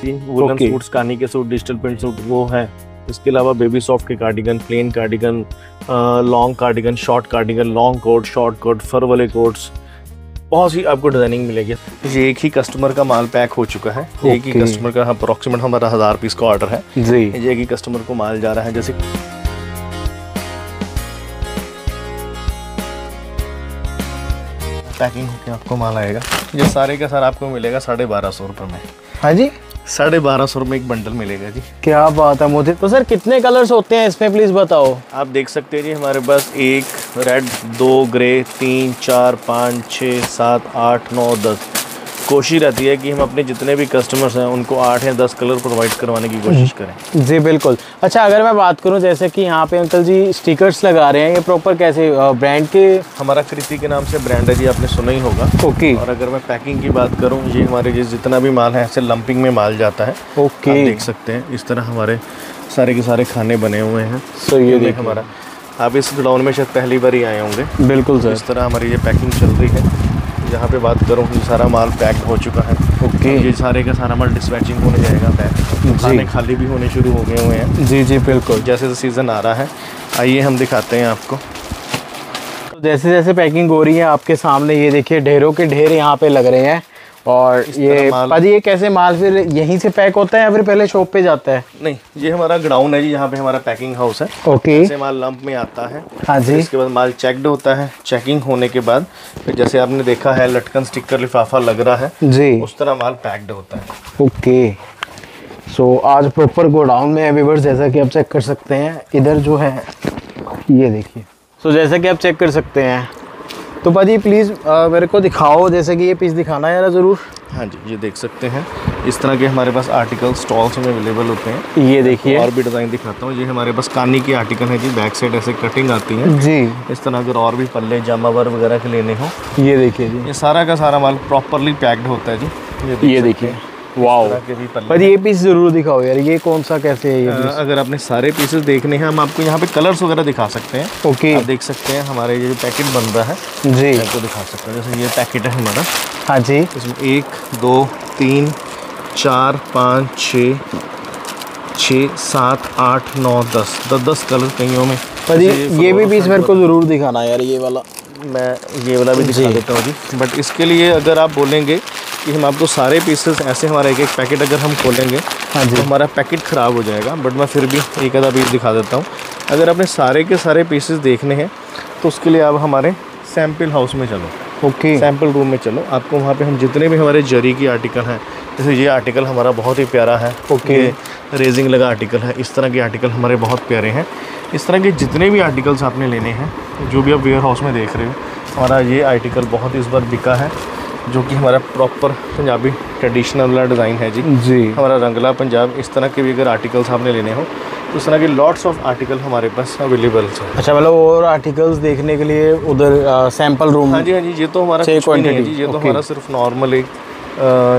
Woollen suits, कानी के suit, digital print suit वो है। इसके अलावा बेबी सॉफ्ट के cardigan, plain cardigan, long cardigan, short cardigan, long coat, short coat, fur वाले कोट्स, बहुत सी आपको डिजाइनिंग मिलेगी। ये एक ही कस्टमर का माल पैक हो चुका है। एक ही कस्टमर का अप्रोक्सीमेट हमारा 1000 पीस का ऑर्डर है जी। ये एक ही कस्टमर को माल जा रहा है। जैसे पैकिंग होकर आपको माल आएगा। ये सारे का सारा आपको मिलेगा 1250 रुपये में। हाँ जी, 1250 रुपये एक बंडल मिलेगा जी। क्या बात है मुझे। तो सर कितने कलर्स होते हैं इसमें, प्लीज बताओ। आप देख सकते हैं जी, हमारे पास 1 रेड, 2 ग्रे, 3 4 5 6 7 8 9 10। कोशिश रहती है कि हम अपने जितने भी कस्टमर्स हैं उनको 8 या 10 कलर प्रोवाइड करवाने की कोशिश करें। जी बिल्कुल। अच्छा, अगर मैं बात करूं जैसे कि यहाँ पे अंकल जी स्टिकर्स लगा रहे हैं, ये प्रॉपर कैसे ब्रांड के? हमारा कृति के नाम से ब्रांड है जी, आपने सुना ही होगा। ओके। और अगर मैं पैकिंग की बात करूँ, ये हमारे जितना भी माल है ऐसे लंपिंग में माल जाता है। ओके, आप देख सकते हैं इस तरह हमारे सारे के सारे खाने बने हुए हैं। सो ये देखिए हमारा, आप इस गोडाउन में शायद पहली बार ही आए होंगे। बिल्कुल सर। इस तरह हमारी ये पैकिंग चल रही है। जहाँ पे बात करूँ, ये सारा माल पैक्ड हो चुका है। ओके। ये सारे का सारा माल डिस्पैचिंग होने जाएगा पैक। खाने खाली भी होने शुरू हो गए हुए हैं। जी जी बिल्कुल। जैसे सीज़न आ रहा है, आइए हम दिखाते हैं आपको। तो जैसे जैसे पैकिंग हो रही है आपके सामने, ये देखिए ढेरों के ढेर यहाँ पे लग रहे हैं। और ये पाजी, ये कैसे माल फिर यहीं से पैक होता है या फिर पहले शॉप पे जाता है? नहीं, ये हमारा गोडाउन है जी, यहाँ पे हमारा पैकिंग हाउस है। ओके। जैसे माल लंप में आता है, हाँ जी। इसके बाद माल चेकड होता है। चेकिंग होने के बाद फिर जैसे आपने देखा है लटकन, स्टिकर, लिफाफा लग रहा है जी, उस तरह माल पैक्ड होता है। ओके। सो आज प्रॉपर गोडाउन में है व्यूअर्स, जैसा कि आप चेक कर सकते हैं। इधर जो है ये देखिए। सो जैसा कि आप चेक कर सकते हैं, तो भाजी प्लीज़ मेरे को दिखाओ, जैसे कि ये पीस दिखाना है यार ज़रूर। हाँ जी, ये देख सकते हैं इस तरह के हमारे पास आर्टिकल स्टॉल्स में अवेलेबल होते हैं। ये देखिए, और भी डिज़ाइन दिखाता हूँ। ये हमारे पास कानी की आर्टिकल है जी, बैक साइड ऐसे कटिंग आती है जी। इस तरह अगर और भी पल्ले जामावर वगैरह के लेने हो, ये देखिए जी, ये सारा का सारा माल प्रॉपरली पैक्ड होता है जी। ये देखिए, वाओ। पर ये पीस जरूर दिखाओ यार, ये कौन सा कैसे है ये पीस? अगर आपने सारे पीसेस देखने हैं, हम आपको यहाँ पे कलर्स वगैरह दिखा सकते हैं। ओके। आप देख सकते हैं हमारे ये जो पैकेट बन रहा है जी, आपको दिखा सकते हैं। जैसे ये पैकेट है हमारा। हाँ जी। इसमें 1 2 3 4 5 6 7 8 9 10 कलर कईयों में। पर ये भी पीस मेरे को ज़रूर दिखाना यार, ये वाला। मैं ये वाला भी दिखा देता हूँ जी। बट इसके लिए अगर आप बोलेंगे कि हम आपको सारे पीसेस ऐसे, हमारा एक एक पैकेट अगर हम खोलेंगे तो हमारा पैकेट ख़राब हो जाएगा। बट मैं फिर भी एक आधा पीस दिखा देता हूँ। अगर आपने सारे के सारे पीसेस देखने हैं तो उसके लिए आप हमारे सैम्पल हाउस में चलो। ओके। सैम्पल रूम में चलो, आपको वहाँ पे हम जितने भी हमारे जरी की आर्टिकल हैं, जैसे ये आर्टिकल हमारा बहुत ही प्यारा है। ओके। रेजिंग लगा आर्टिकल है। इस तरह के आर्टिकल हमारे बहुत प्यारे हैं। इस तरह के जितने भी आर्टिकल्स आपने लेने हैं, जो भी आप वेयर हाउस में देख रहे हो, हमारा ये आर्टिकल बहुत इस बार बिका है, जो कि हमारा प्रॉपर पंजाबी ट्रेडिशनल वाला डिज़ाइन है जी। हमारा रंगला पंजाब। इस तरह के भी अगर आर्टिकल्स आपने लेने हो तो इस तरह के लॉट्स ऑफ आर्टिकल हमारे पास अवेलेबल है। अच्छा, मतलब और आर्टिकल्स देखने के लिए उधर सैंपल रूम? हाँ जी, हाँ जी। ये तो हमारा कुछ भी नहीं है जी, ये तो हमारा सिर्फ नॉर्मल एक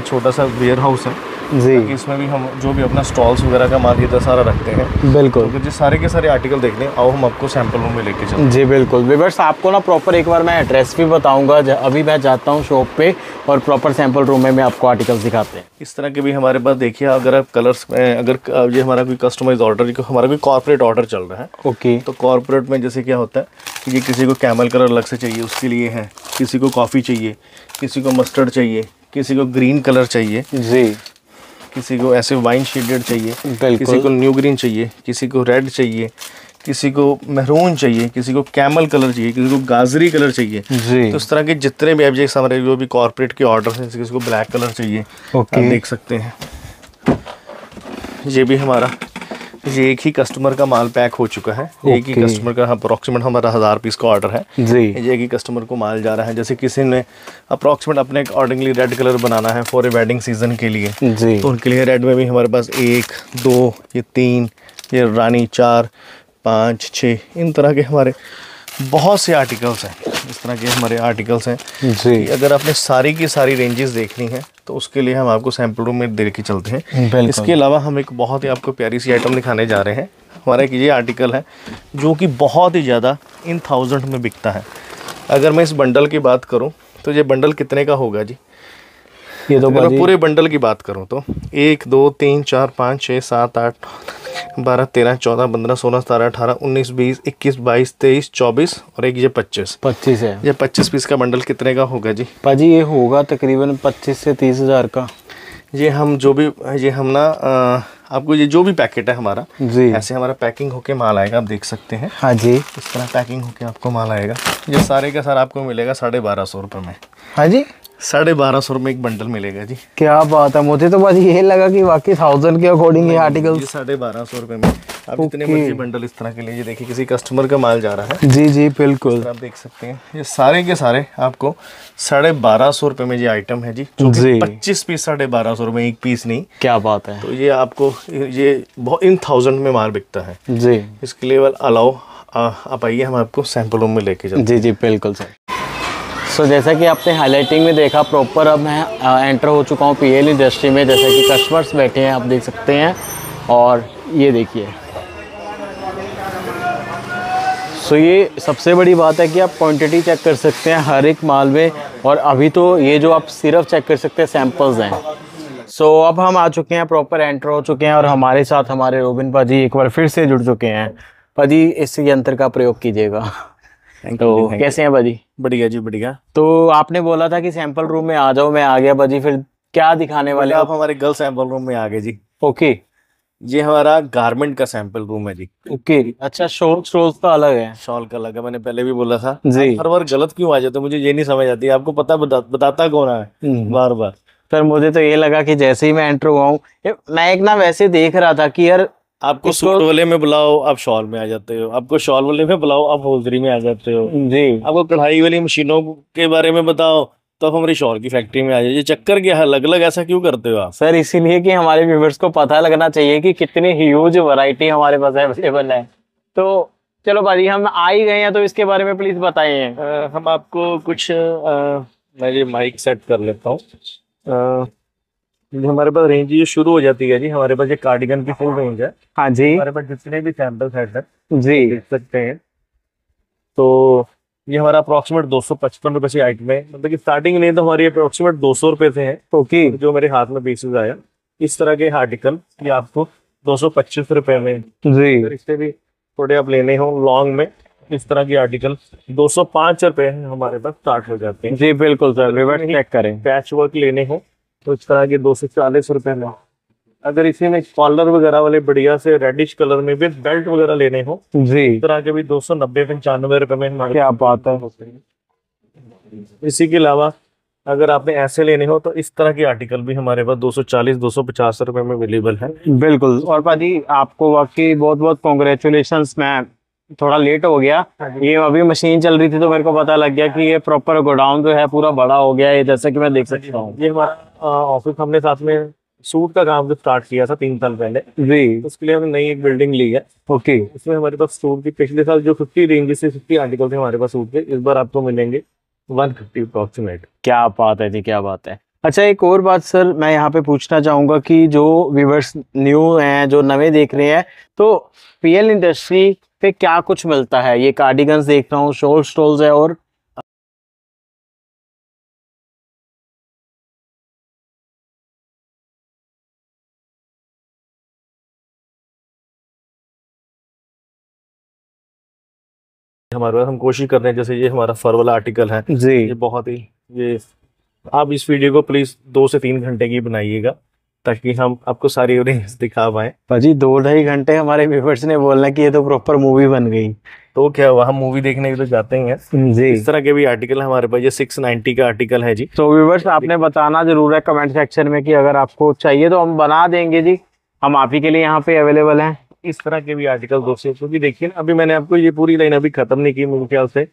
छोटा सा वेयर हाउस है जी। इसमें भी हम जो भी अपना स्टॉल्स वगैरह का माल इधर सारा रखते हैं। बिल्कुल। तो जो सारे के सारे आर्टिकल देखने, आओ हम आपको सैंपल रूम में लेके चलते जी बिल्कुल। व्यूअर्स, आपको ना प्रॉपर एक बार मैं एड्रेस भी बताऊंगा। अभी मैं जाता हूँ शॉप पे और प्रॉपर सैंपल रूम में मैं आपको आर्टिकल्स दिखाते हैं। इस तरह के भी हमारे पास देखिए, अगर आप कलर्स में, अगर ये हमारा कोई कस्टमाइज ऑर्डर, हमारा कोई कॉर्पोरेट ऑर्डर चल रहा है। ओके। तो कॉर्पोरेट में जैसे क्या होता है कि ये किसी को कैमल कलर अलग से चाहिए, उसके लिए है। किसी को कॉफ़ी चाहिए, किसी को मस्टर्ड चाहिए, किसी को ग्रीन कलर चाहिए जी, किसी को ऐसे वाइन शेडेड चाहिए, किसी को न्यू ग्रीन चाहिए, किसी को रेड चाहिए, किसी को मैरून चाहिए, किसी को कैमल कलर चाहिए, किसी को गाजरी कलर चाहिए जी। तो इस तरह के जितने भी ऑब्जेक्ट्स हमारे जो भी कॉर्पोरेट के ऑर्डर हैं, किसी को ब्लैक कलर चाहिए, आप देख सकते हैं। ये भी हमारा, ये एक ही कस्टमर का माल पैक हो चुका है। एक ही कस्टमर का अप्रोक्सीमेट हमारा 1000 पीस का ऑर्डर है जी। ये एक ही कस्टमर को माल जा रहा है। जैसे किसी ने अप्रोक्सीमेट अपने अकॉर्डिंगली रेड कलर बनाना है फॉर ए वेडिंग सीजन के लिए जी, तो उनके लिए रेड में भी हमारे पास 1 2 ये 3 ये रानी 4 5 6 इन तरह के हमारे बहुत से आर्टिकल्स हैं। इस तरह के हमारे आर्टिकल्स हैं जी। अगर आपने सारी की सारी रेंजेस देखनी है तो उसके लिए हम आपको सैंपल रूम में दे के चलते हैं। इसके अलावा हम एक बहुत ही आपको प्यारी सी आइटम दिखाने जा रहे हैं। हमारा एक ये आर्टिकल है जो कि बहुत ही ज़्यादा इन 1000 में बिकता है। अगर मैं इस बंडल की बात करूं तो ये बंडल कितने का होगा जी? ये तो मैं पूरे बंडल की बात करूं तो 1 2 3 4 5 6 7 8 12 13 14 15 16 17 18 19 20 21 22 23 24 और एक ये 25 है। ये 25 पीस का बंडल कितने का होगा जी? पाजी ये होगा तकरीबन 25 से 30 हज़ार का। ये हम ना आपको ये जो भी पैकेट है हमारा जी, ऐसे हमारा पैकिंग होके माल आएगा, आप देख सकते हैं। हाँ जी, इस तरह पैकिंग होके आपको माल आएगा। ये सारे का सारा आपको मिलेगा 1250 रुपये में। हाँ जी, 1250 रुपये एक बंडल मिलेगा जी। क्या बात है, मुझे तो बस ये लगा कि वाकई 1000 के अकॉर्डिंग ये आर्टिकल 1250 रुपये में आप जितने मर्जी बंडल इस तरह के लिए। देखिए किसी कस्टमर का माल जा रहा है। जी जी बिल्कुल, आप देख सकते हैं ये सारे के सारे आपको 1250 रुपये में ये आइटम है जी। 25 पीस 1250 रुपये, एक पीस नहीं। क्या बात है। तो ये आपको ये बहुत इन 1000 में माल बिकता है जी। इसके लिए अलाउ आप आइए, हम आपको सैंपल रूम में लेके जाते हैं। जी जी बिल्कुल सर। सो जैसा कि आपने हाईलाइटिंग में देखा, प्रॉपर अब मैं एंटर हो चुका हूँ पीएल इंडस्ट्री में। जैसे कि कस्टमर्स बैठे हैं, आप देख सकते हैं। और ये देखिए, सो ये सबसे बड़ी बात है कि आप क्वांटिटी चेक कर सकते हैं हर एक माल में। और अभी तो ये जो आप सिर्फ चेक कर सकते हैं सैंपल्स हैं। सो अब हम आ चुके हैं, प्रॉपर एंटर हो चुके हैं और हमारे साथ हमारे रोबिन पाजी एक बार फिर से जुड़ चुके हैं। पाजी इस यंत्र का प्रयोग कीजिएगा। तो कैसे हैं पाजी? बढ़िया जी बढ़िया। तो आपने बोला था कि सैंपल रूम में आ जाओ, मैं आ गया पाजी। फिर क्या दिखाने वाले आप? हमारे गर्ल सैंपल रूम में आ गए जी। ओके, ये हमारा गारमेंट का सैंपल रूम है जी। ओके, अच्छा, शॉल का अलग है। शॉल का अलग है, मैंने पहले भी बोला था जी। हर बार गलत क्यों आ जाते, मुझे ये नहीं समझ आती। आपको पता बताता कौन है बार बार? सर मुझे तो ये लगा कि जैसे ही मैं एंटर हुआ हूँ, मैं एक ना वैसे देख रहा था कि यार आपको सूट वाले में बुलाओ आप शॉल में आ जाते हो, आपको शॉल वाले में बुलाओ आप होजरी में आ जाते हो जी, आपको कढ़ाई वाली मशीनों के बारे में बताओ तो आप हमारी शॉल की फैक्ट्री में आ जाइए। चक्कर क्या है, अलग अलग ऐसा क्यों करते हो आप? सर इसीलिए कि हमारे व्यूअर्स को पता लगना चाहिए कि कितनी ह्यूज वैरायटी हमारे पास अवेलेबल है। तो चलो भाजी, हम आ ही गए हैं तो इसके बारे में प्लीज बताइए। हम आपको कुछ मैं ये माइक सेट कर लेता हूँ। हमारे पास रेंज ये शुरू हो जाती है जी। हमारे पास ये कार्डिगन की फुल रेंज है। हाँ जी, हमारे पास जितने भी सैंपल सेट है जी देख सकते हैं। तो ये हमारा अप्रोक्सीमेट 255 रुपए से आइटम है, मतलब कि स्टार्टिंग नहीं तो हमारी अप्रोक्सीमेट 200 रुपए से है। ओके, जो मेरे हाथ में पीसेस आया इस तरह के आर्टिकल ये आपको 225 रुपए में जी। अगर इससे भी थोड़े आप लेने हो लॉन्ग में इस तरह के आर्टिकल 205 रुपए हमारे पास स्टार्ट हो जाते हैं। जी बिल्कुल सर, रिवर्स चेक करें। पैच वर्क लेने हो तो इस तरह के 240 रुपए में। अगर इसी में कॉलर वगैरह वाले बढ़िया से रेडिश कलर में भी बेल्ट वगैरह लेने हो जी, इस तरह के भी 290-95 रुपए में हमारे। क्या बात है। इसी के अलावा अगर आपने ऐसे लेने हो तो इस तरह के आर्टिकल भी हमारे पास 240-250 रुपए में अवेलेबल है। बिल्कुल। और पाजी आपको वाकई बहुत बहुत कॉन्ग्रेचुलेशंस। मैं थोड़ा लेट हो गया, ये अभी मशीन चल रही थी तो मेरे को पता लग गया कि ये प्रॉपर गोडाउन जो है पूरा बड़ा हो गया है, जैसे कि मैं देख सकता हूँ। ये हमारा ऑफिस हमने साथ में सूट का काम जो स्टार्ट किया था 3 साल पहले जी, उसके लिए हमने नई एक बिल्डिंग ली है। ओके, इसमें हमारे पास सूट की पिछले साल जो 50 रेंज से 50 आर्टिकल थे हमारे पास सूट के, इस बार आपको मिलेंगे 150 अप्रोक्सीमेट। क्या बात है जी, क्या बात है। अच्छा, एक और बात सर मैं यहाँ पे पूछना चाहूंगा कि जो व्यूअर्स न्यू हैं, जो नए देख रहे हैं, तो पीएल इंडस्ट्री पे क्या कुछ मिलता है? ये कार्डिगन्स देख रहा हूँ, शॉल स्टोल्स है, और हमारे पास हम कोशिश कर रहे हैं, जैसे ये हमारा फर वाला आर्टिकल है जी, ये बहुत ही ये आप इस वीडियो को प्लीज 2 से 3 घंटे की बनाइएगा ताकि हम आपको सारी रेंज दिखा पाए। भाजी 2-2.5 घंटे हमारे व्यूअर्स ने बोलना कि ये तो प्रॉपर मूवी बन गई। तो क्या हुआ, हम मूवी देखने के तो जाते ही हैं जी। इस तरह के भी आर्टिकल हमारे पास। ये 690 का आर्टिकल है जी। तो व्यूअर्स आपने बताना जरूर है कमेंट सेक्शन में कि अगर आपको चाहिए तो हम बना देंगे जी, हम आप ही के लिए यहाँ पे अवेलेबल हैं। इस तरह के भी आर्टिकल दोस्तों, क्योंकि देखिए ना अभी मैंने आपको ये पूरी लाइन अभी खत्म नहीं की, मेरे ख्याल से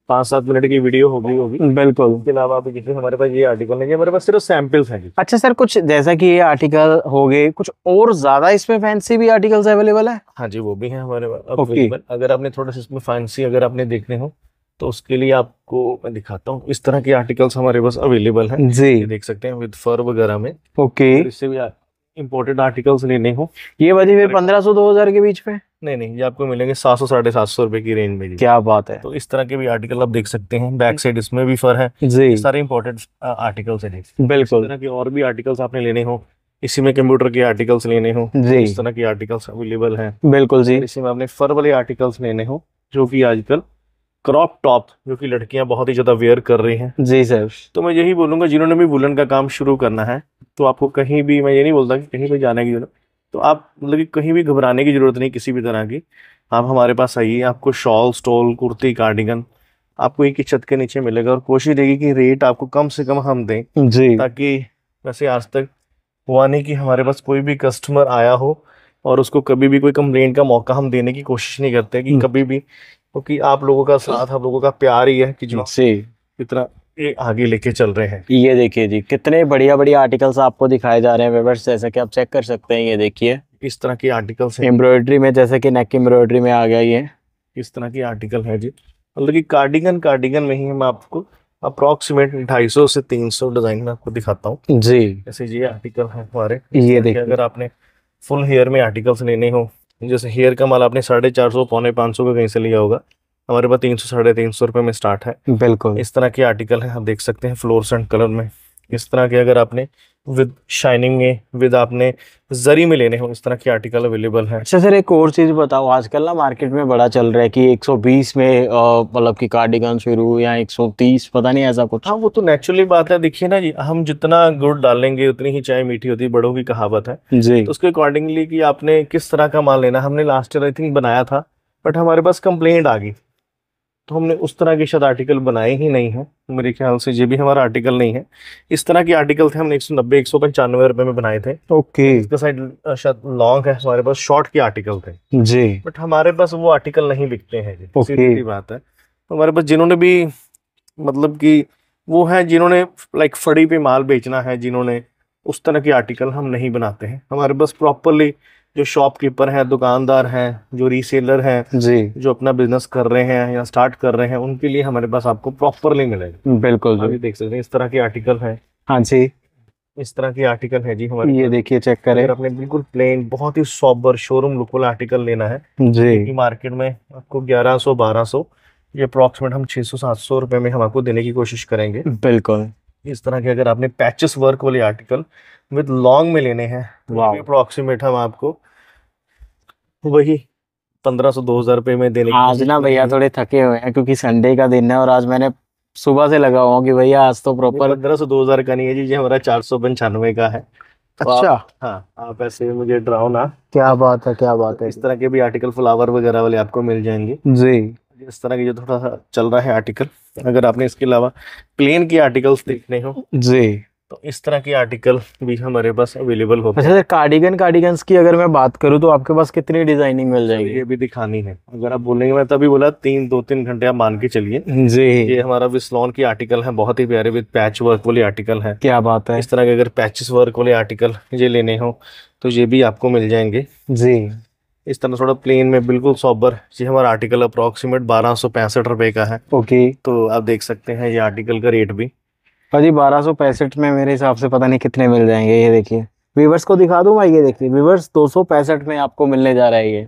5-7 मिनट की वीडियो होगी। बिल्कुल। इसके अलावा अभी जैसे हमारे पास ये आर्टिकल नहीं है, हमारे पास सिर्फ सैंपल्स हैं। अच्छा सर, कुछ जैसा कि ये आर्टिकल हो गए, कुछ और ज्यादा इसमें फैंसी भी आर्टिकल्स अवेलेबल है? हाँ जी, वो भी है हमारे पास अवेलेबल। अगर आपने थोड़ा सा इसमें फैंसी अगर आपने देखने हो तो उसके लिए आपको मैं दिखाता हूँ। इस तरह के आर्टिकल्स हमारे पास अवेलेबल हैं जी, देख सकते हैं विद फर वगैरह में। ओके, इससे भी इम्पोर्टेड आर्टिकल्स लेने हो ये वजह फिर 1500-2000 के बीच में। नहीं नहीं, ये आपको मिलेंगे 700 750 रुपए की रेंज में जी। क्या बात है। तो इस तरह के भी आर्टिकल आप देख सकते हैं। बैक साइड इसमें भी फर है जी ये सारे इंपॉर्टेंट आर्टिकल्स हैं जी। इस बिल्कुल तरह के और भी आर्टिकल्स आपने लेने हो, इसी में कंप्यूटर के आर्टिकल्स लेने हो, जी इस तरह के आर्टिकल्स अवेलेबल हैं। बिल्कुल जी। और इसी में आपने फर वाले आर्टिकल्स लेने हो, जो कि आजकल क्रॉप टॉप जो कि लड़कियां बहुत ही ज्यादा वेयर कर रही हैं। जी सर। तो मैं यही बोलूंगा, जिन्होंने भी वुलन का काम शुरू करना है, तो आपको कहीं भी, मैं ये नहीं बोलता कि कहीं भी जाने की जरूरत, तो आप मतलब कि कहीं भी घबराने की जरूरत नहीं किसी भी तरह की। आप हमारे पास आइए, आपको शॉल, स्टोल, कुर्ती, कार्डिगन आपको एक ही छत के नीचे मिलेगा। और कोशिश रहेगी कि रेट आपको कम से कम हम दें, जी ताकि वैसे आज तक हुआ नहीं कि हमारे पास कोई भी कस्टमर आया हो और उसको कभी भी कोई कंप्लेंट का मौका हम देने की कोशिश नहीं करते कि कभी भी, क्योंकि आप लोगों का साथ, आप लोगों का प्यार ही है कि जो जी। इतना ये आगे लेके चल रहे हैं। ये देखिए जी, कितने बढ़िया बढ़िया आर्टिकल्स आपको दिखाए जा रहे हैं व्यूअर्स, जैसे कि आप चेक कर सकते हैं। ये देखिए इस तरह के आर्टिकल्स हैं, एम्ब्रॉयडरी में, जैसे कि नेक एम्ब्रॉयडरी में आ गया ये। इस तरह के आर्टिकल है जी। मतलब कि कार्डिगन कार्डिगन में ही मैं आपको अप्रोक्सीमेट 250 से 300 डिजाइन में आपको दिखाता हूँ। जी जैसे ये आर्टिकल है हमारे। ये देखिए, अगर आपने फुल हेयर में आर्टिकल्स लेने हो, जैसे हेयर का माल आपने 450 पौने 500 का कहीं से लिया होगा, हमारे पास 300 350 रुपये में स्टार्ट है। बिल्कुल। इस तरह के आर्टिकल हैं, आप देख सकते हैं फ्लोरसेंट कलर में। इस तरह के अगर आपने विद शाइनिंग में, विद आपने जरी में लेने हो, इस तरह के आर्टिकल अवेलेबल हैं। अच्छा सर, एक और चीज बताओ, आजकल ना मार्केट में बड़ा चल रहा है कि 120 में मतलब कि कार्डिगन शुरू, या 130, पता नहीं ऐसा कुछ। हाँ, वो तो नेचुरली बात है। देखिए ना जी, हम जितना गुड़ डालेंगे उतनी ही चाय मीठी होती है, बड़ों की कहावत है। जी तो उसके अकॉर्डिंगली कि आपने किस तरह का माल लेना, हमने लास्ट ईयर आई थिंक बनाया था, बट हमारे पास कंप्लेंट आ गई, तो हमने उस तरह के शायद आर्टिकल बनाए ही नहीं है। मेरे ख्याल से ये भी हमारा आर्टिकल नहीं है। इस तरह के आर्टिकल थे, हमने 190 195 रुपए में बनाए थे। ओके। इसका साइड शायद लॉन्ग है, हमारे पास शॉर्ट के आर्टिकल थे, जी बट हमारे पास वो आर्टिकल नहीं बिकते हैं जी। ओके। सीधी सी बात है। तो हमारे पास जिन्होंने भी मतलब कि वो है, जिन्होंने लाइक फड़ी पे माल बेचना है, जिन्होंने, उस तरह के आर्टिकल हम नहीं बनाते हैं। हमारे पास प्रॉपरली जो शॉपकीपर हैं, दुकानदार हैं, जो रीसेलर हैं, जी जो अपना बिजनेस कर रहे हैं या स्टार्ट कर रहे हैं, उनके लिए हमारे पास आपको प्रॉपरली मिलेगा। बिल्कुल आप जी। ये देख सकते हैं, इस तरह के आर्टिकल हैं। हाँ जी, इस तरह के आर्टिकल है जी हमारे ये पास। देखिए, चेक करें। अगर आपने बिल्कुल प्लेन, बहुत ही सोबर शोरूम लुक वाला आर्टिकल लेना है, जो कि जी मार्केट में आपको 1100 1200, ये अप्रॉक्सीमेट हम 600 700 रुपए में हम आपको देने की कोशिश करेंगे। बिल्कुल। इस तरह के अगर आपने पैचेस वर्क वाले आर्टिकल विद लॉन्ग में लेने हैं, तो वाह, अप्रॉक्सीमेट हम आपको वही 1500 2000 रुपए में देने की आज कोशिश ना भैया करेंगे। थोड़े थके हुए हैं क्योंकि संडे का दिन है, और आज मैंने सुबह से लगा हुआ हूँ कि भैया आज तो प्रॉपर। 1500 2000 का नहीं है जी, ये हमारा 495 का है। तो अच्छा, आप, हाँ, आप ऐसे मुझे डराओ ना। क्या बात है, क्या बात है। इस तरह के भी आर्टिकल फ्लावर वगैरह वाले आपको मिल जाएंगे। जी इस तरह के जो थोड़ा सा चल रहा है आर्टिकल। अगर आपने इसके अलावा प्लेन के आर्टिकल्स देखने हो, जी। तो इस तरह के आर्टिकल भी हमारे पास अवेलेबल होते अच्छा हैं। सर, कार्डिगन्स की अगर मैं बात करूँ तो आपके पास कितनी डिजाइनिंग मिल जाएगी? ये भी दिखानी है, अगर आप बोलेंगे, मैं तभी बोला 2-3 घंटे आप मान के चलिए। जी ये हमारा विस्लॉन की आर्टिकल है, बहुत ही प्यारे विद पैच वर्क वाले आर्टिकल है। क्या बात है। इस तरह के अगर पैचेस वर्क वाले आर्टिकल ये लेने हो, तो ये भी आपको मिल जाएंगे। जी इस तरह थोड़ा प्लेन में बिल्कुल सॉबर, ये हमारा आर्टिकल अप्रॉक्सीमेट 1265 रुपए का है। ओके। तो आप देख सकते हैं ये आर्टिकल का रेट भी। भाजी 1265 में मेरे हिसाब से पता नहीं कितने मिल जाएंगे। ये देखिए, वीवर्स को दिखा दूं मैं, ये देखिए वीवर्स, 265 में आपको मिलने जा रहा है ये।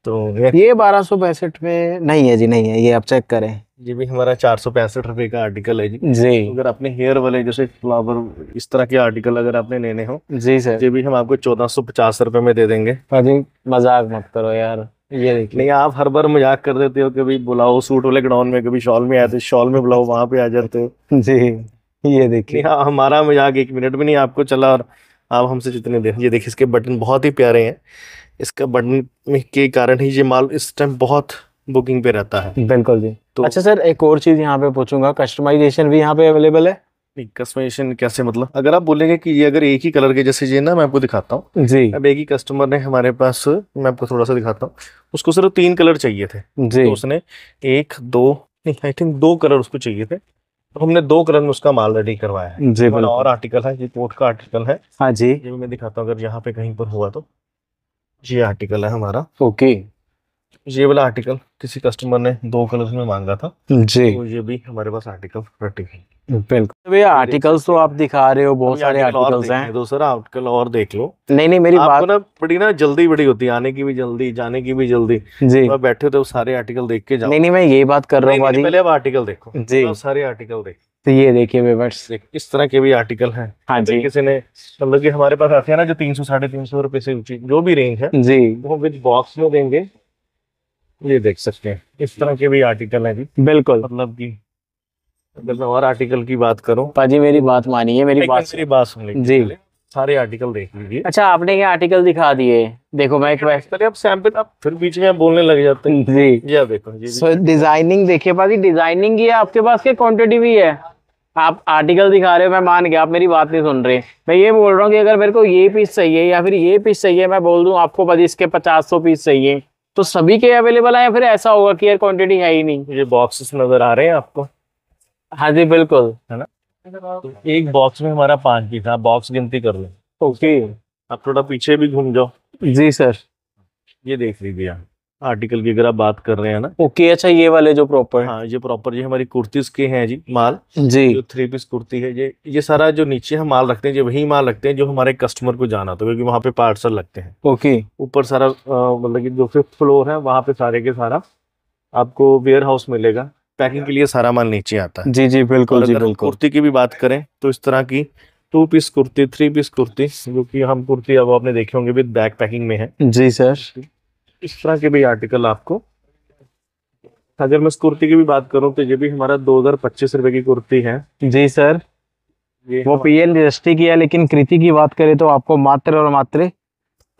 तो ये 1265 में नहीं है जी, नहीं है, ये आप चेक करें। ये भी हमारा 465 रुपए का आर्टिकल है जी। जी तो अगर आपने हेयर वाले जैसे फ्लावर इस तरह के आर्टिकल अगर आपने लेने हो, जी सर। ये भी हम आपको 1450 रुपए में दे देंगे। भाजी मजाक मत करो यार, ये देखिए। नहीं, आप हर बार मजाक कर देते हो, कभी बुलाओ सूट वाले ग्राउंड में, कभी शॉल में आए थे, शॉल में बुलाओ वहां पे आ जाते हो। जी ये नहीं, देखिए। हाँ, हमारा मजाक 1 मिनट भी नहीं आपको चला, और आप हमसे जितने देर, ये देखिए इसके बटन बहुत ही प्यारे हैं। इसका बटन के कारण ही ये माल इस टाइम बहुत बुकिंग पे रहता है। बिल्कुल जी। तो अच्छा सर, एक और चीज यहाँ पे पूछूंगा, कस्टमाइजेशन भी यहाँ पे अवेलेबल है? कस्टमाइजेशन कैसे, मतलब अगर आप बोलेंगे कि ये अगर एक ही कलर के, जैसे ये ना, मैं आपको दिखाता हूँ। जी अब एक ही कस्टमर ने हमारे पास, मैं आपको थोड़ा सा दिखाता हूँ, उसको सिर्फ 3 कलर चाहिए थे। जी तो उसने 1 2 नहीं, आई थिंक 2 कलर उसको चाहिए थे, तो हमने 2 कलर में उसका माल रेडी करवाया है। जी हमारा बिल्कुल। और आर्टिकल है, ये कोट का आर्टिकल है। हाँ जी। ये भी मैं दिखाता हूँ, अगर यहाँ पे कहीं पर हुआ तो ये आर्टिकल है हमारा। ओके। ये वाला आर्टिकल किसी कस्टमर ने 2 कलर में मांगा था, जी तो ये भी हमारे पास आर्टिकल रेडी है। बिल्कुल भैया, आर्टिकल्स तो आप दिखा रहे हो, बहुत सारे आर्टिकल्स हैं। दूसरा आर्टिकल और देख लो। नहीं मेरी आपको बात ना बड़ी ना जल्दी बड़ी होती है, आने की भी जल्दी, जाने की भी जल्दी। जी। तो आप बैठे हो तो सारे आर्टिकल देख के जाओ। नहीं मैं यही बात कर रहा हूँ बाजी। पहले आप आर्टिकल देखो जी, सारे आर्टिकल देखो। तो ये देखिए व्यूअर्स, इस तरह के भी आर्टिकल हैं। हाँ जी किसी ने मतलब कि हमारे पास आते हैं ना जो 300 350 रुपए से ऊंची जो भी रेंज है जी, वो विद बॉक्स में देंगे। ये देख सकते हैं, इस तरह के भी आर्टिकल हैं जी। बिल्कुल। मतलब कि अगर मैं और आर्टिकल की बात करूं, पाजी मेरी बात मानिए, मेरी बात सुन लीजिए जी। पहले। सारे आर्टिकल देख लीजिए। अच्छा, आपने ये आर्टिकल दिखा दिए, देखो मैं एक पहले आप सैंपल, आप फिर बीच में आप बोलने लग जाते हैं। जी जी आप देखो जी। सो डिजाइनिंग देखिए पाजी, डिजाइनिंग ये आपके पास क्या क्वांटिटी भी है? आप आर्टिकल दिखा रहे हो, मैं मान गया, आप मेरी बात नहीं सुन रहे। मैं ये बोल रहा हूँ कि अगर मेरे को ये पीस चाहिए या फिर ये पीस चाहिए, मैं बोल दूं आपको पाजी इसके 50-100 पीस चाहिए, तो सभी के अवेलेबल है या फिर ऐसा होगा कि यार क्वांटिटी है ही नहीं? ये बॉक्सेस नजर आ रहे हैं आपको? हाँ जी बिल्कुल, है ना। तो एक बॉक्स में हमारा 5 पीस है, आप बॉक्स गिनती कर लो। ओके। आप थोड़ा पीछे भी घूम जाओ। जी सर। ये देख लीजिए आप आर्टिकल की अगर आप बात कर रहे हैं ना। ओके, अच्छा ये वाले जो प्रॉपर, हाँ ये प्रॉपर ये हमारी कुर्तीज के हैं जी माल। जी जो 3 पीस कुर्ती है, ये सारा जो नीचे हम माल रखते हैं, ये वही माल रखते हैं जो हमारे कस्टमर को जाना था, क्योंकि वहाँ पे पार्सल लगते हैं। ओके। ऊपर सारा मतलब कि जो 5th फ्लोर है वहाँ पे सारे के सारा आपको वेयर हाउस मिलेगा। पैकिंग के लिए सारा माल नीचे आता है। जी बिल्कुल, और जी अगर हम बिल्कुल। कुर्ती की भी बात करें तो इस तरह की 2 पीस कुर्ती, 3 पीस कुर्ती, जो कि हम कुर्ती अब आपने देखे होंगे विद बैक पैकिंग में है। जी सर। इस तरह के भी आर्टिकल आपको। अगर मैं इस कुर्ती की भी बात करूं तो ये भी हमारा 2025 रुपए की कुर्ती है। जी सर, ये वो पीएल रजिस्ट्री की है, लेकिन कृति की बात करें तो आपको मात्र और मात्र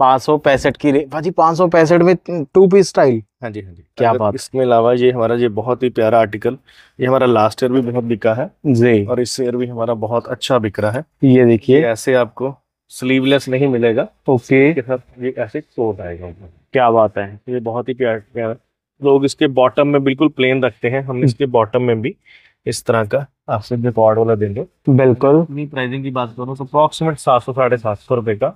565 की भाजी, 565 में 2 पीस स्टाइल। हाँ जी हाँ जी। क्या बात। इसके अलावा ये हमारा ये बहुत ही प्यारा आर्टिकल, ये हमारा लास्ट ईयर भी बहुत बिका है जी, और इस ईयर भी हमारा बहुत अच्छा बिक रहा है। ये देखिए, ऐसे आपको स्लीवलेस नहीं मिलेगा। ओके, के साथ ये ऐसे कोट आएगा। क्या बात है। ये बहुत ही प्यारा प्यारा। लोग इसके बॉटम में बिल्कुल प्लेन रखते हैं, हमने इसके बॉटम में भी इस तरह का आपसे रिकॉर्ड वाला दे दो। बिल्कुल। अपनी प्राइसिंग की बात करूँ तो अप्रोक्सीमेट 700 750 रुपए का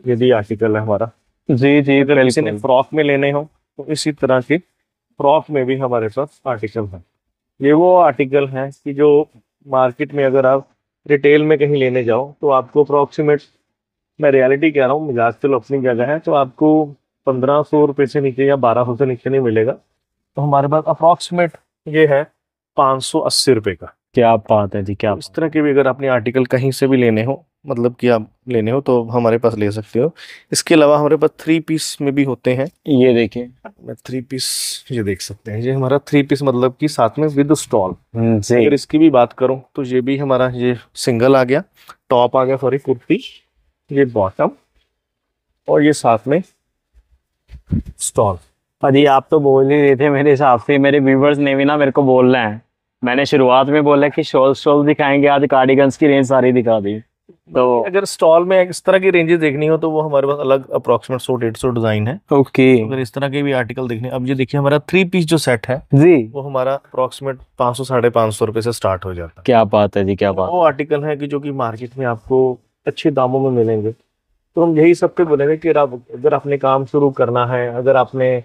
ये भी आर्टिकल है हमारा। जी अगर किसी ने बिल्कुल। फ्रॉक में लेने हो तो इसी तरह के फ्रॉक में भी हमारे पास आर्टिकल है। ये वो आर्टिकल हैं कि जो मार्केट में अगर आप रिटेल में कहीं लेने जाओ तो आपको अप्रोक्सीमेट, मैं रियलिटी कह रहा हूँ, मजाक चलो अपनी जगह है, तो आपको 1500 रुपये से नीचे या 1200 से नीचे नहीं मिलेगा। तो हमारे पास अप्रोक्सीमेट ये है 580 रुपये का। क्या बात है जी, क्या इस तरह के भी अगर अपने आर्टिकल कहीं से भी लेने हो, मतलब कि आप लेने हो तो हमारे पास ले सकते हो। इसके अलावा हमारे पास 3 पीस में भी होते हैं। ये देखिए, मैं 3 पीस ये देख सकते हैं, ये हमारा 3 पीस मतलब कि साथ में विद स्टॉल। जी, अगर इसकी भी बात करूं तो ये भी हमारा ये सिंगल आ गया, टॉप आ गया, सॉरी कुर्ती, ये बॉटम और ये साथ में स्टॉल। अजी आप तो बोल ही रहे थे, मेरे हिसाब से मेरे व्यूवर्स ने भी ना मेरे को बोल रहे हैं। मैंने शुरुआत में बोला कि शॉल दिखाएंगे, आज कार्डिगन्स की रेंज सारी दिखा दी। तो अगर स्टॉल में इस तरह की रेंजेस देखनी हो तो वो हमारे पास अलग अप्रोक्सीमेट 100-150 डिजाइन है। ओके, अगर इस तरह के भी आर्टिकल देखने, अब ये देखिए हमारा 3 पीस जो सेट है जी, वो हमारा अप्रोक्सीमेट 500 550 रुपए से स्टार्ट हो जाता है। क्या बात है जी, क्या बात। वो आर्टिकल है कि जो कि मार्केट में आपको अच्छे दामों में मिलेंगे। तो हम यही सब पे बोलेंगे कि अगर आपने काम शुरू करना है, अगर आपने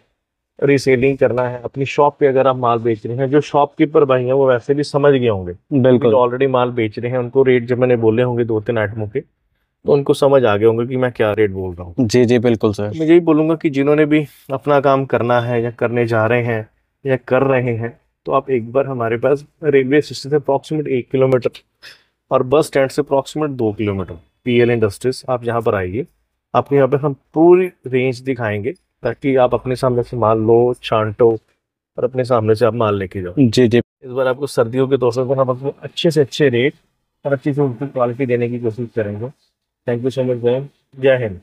रीसेलिंग करना है, अपनी शॉप पे अगर आप माल बेच रहे हैं, जो शॉपकीपर भाई हैं वो वैसे भी समझ गए होंगे, बिल्कुल, जो ऑलरेडी माल बेच रहे हैं, उनको रेट जब मैंने बोले होंगे 2-3 आइटमों के तो उनको समझ आ गए होंगे कि मैं क्या रेट बोल रहा हूँ। जी बिल्कुल सर। मैं यही बोलूंगा कि जिन्होंने भी अपना काम करना है या करने जा रहे हैं या कर रहे हैं, तो आप एक बार हमारे पास रेलवे स्टेशन से अप्रॉक्सीमेट 1 किलोमीटर और बस स्टैंड से अप्रॉक्सीमेट 2 किलोमीटर पीएल इंडस्ट्रीज, आप यहाँ पर आइए। आपको यहाँ पे हम पूरी रेंज दिखाएंगे ताकि आप अपने सामने से माल लो, छांटो और अपने सामने से आप माल लेके जाओ। जी, इस बार आपको सर्दियों के तौर पर हम आपको अच्छे से अच्छे रेट और अच्छी से अच्छी क्वालिटी देने की कोशिश करेंगे। थैंक यू सो मच, जय हिंद।